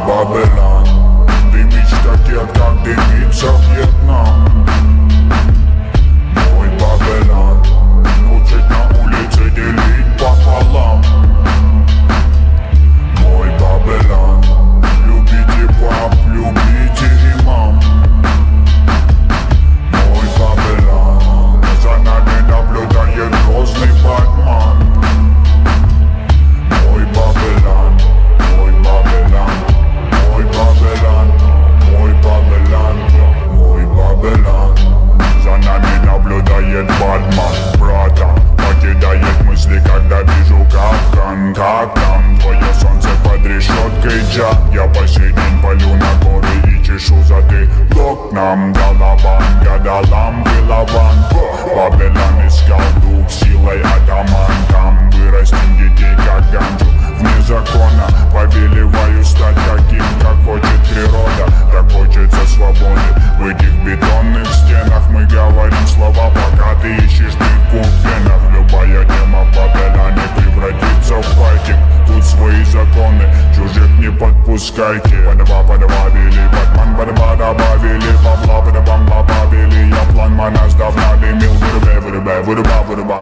Бабелан, дымить ракет, как дымится Вьетнам. Мой Бабелан, учить на улице делить пополам. Мой Бабелан, любите пап, любите и мам. Мой Бабелан, за нами наблюдает грозный Батман. Мой Бабелан, мой Бабелан, мой Бабелан, мой Бабелан, мой Бабелан. За нами наблюдает Батман, брата, покидает мысли, когда вижу капкан. Как там твое солнце под решеткой, Джа? Я по сей день полю на горы и чешу зады. Окнам долобан, гадалам вылован. Бабелан искал дух, силой атаман. Там вырастим детей, как ганджу. Вне закона повелеваю стать таким, как хочет природа. Так хочется свободы. В этих бетонных стенах мы говорим слова, пока ты ищешь дырку в венах. Любая тема в Бабелане превратится в файтинг. Тут свои законы, чужих не подпускайте. По два били Батман.